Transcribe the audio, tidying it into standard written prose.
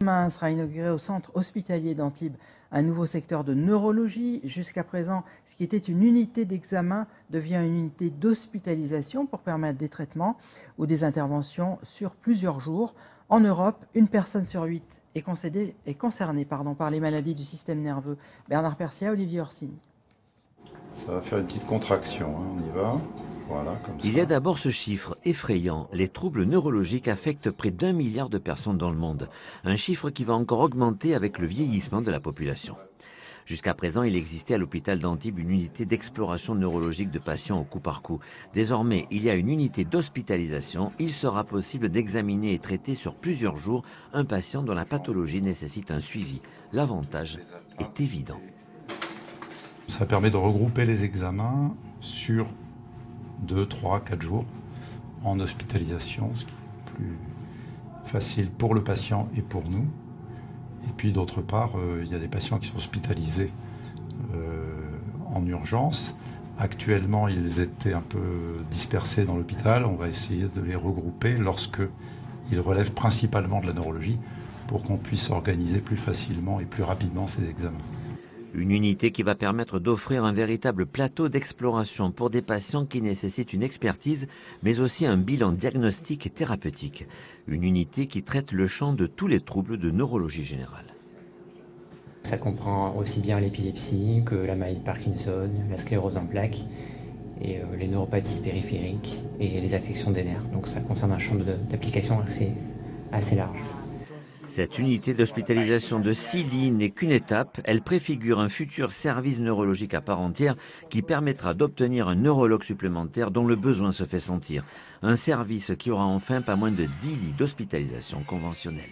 Demain sera inauguré au centre hospitalier d'Antibes un nouveau secteur de neurologie. Jusqu'à présent, ce qui était une unité d'examen devient une unité d'hospitalisation pour permettre des traitements ou des interventions sur plusieurs jours. En Europe, une personne sur 8 est concernée par les maladies du système nerveux. Bernard Persia, Olivier Orsini. Ça va faire une petite contraction, hein. On y va. Voilà, comme ça. Il y a d'abord ce chiffre effrayant. Les troubles neurologiques affectent près d'1 milliard de personnes dans le monde. Un chiffre qui va encore augmenter avec le vieillissement de la population. Jusqu'à présent, il existait à l'hôpital d'Antibes une unité d'exploration neurologique de patients au coup par coup. Désormais, il y a une unité d'hospitalisation. Il sera possible d'examiner et traiter sur plusieurs jours un patient dont la pathologie nécessite un suivi. L'avantage est évident. Ça permet de regrouper les examens sur 2, 3, 4 jours en hospitalisation, ce qui est plus facile pour le patient et pour nous. Et puis d'autre part, il y a des patients qui sont hospitalisés en urgence. Actuellement, ils étaient un peu dispersés dans l'hôpital. On va essayer de les regrouper lorsqu'ils relèvent principalement de la neurologie pour qu'on puisse organiser plus facilement et plus rapidement ces examens. Une unité qui va permettre d'offrir un véritable plateau d'exploration pour des patients qui nécessitent une expertise, mais aussi un bilan diagnostique et thérapeutique. Une unité qui traite le champ de tous les troubles de neurologie générale. Ça comprend aussi bien l'épilepsie que la maladie de Parkinson, la sclérose en plaques, et les neuropathies périphériques et les affections des nerfs. Donc ça concerne un champ d'application assez large. Cette unité d'hospitalisation de 6 lits n'est qu'une étape. Elle préfigure un futur service neurologique à part entière qui permettra d'obtenir un neurologue supplémentaire dont le besoin se fait sentir. Un service qui aura enfin pas moins de 10 lits d'hospitalisation conventionnelle.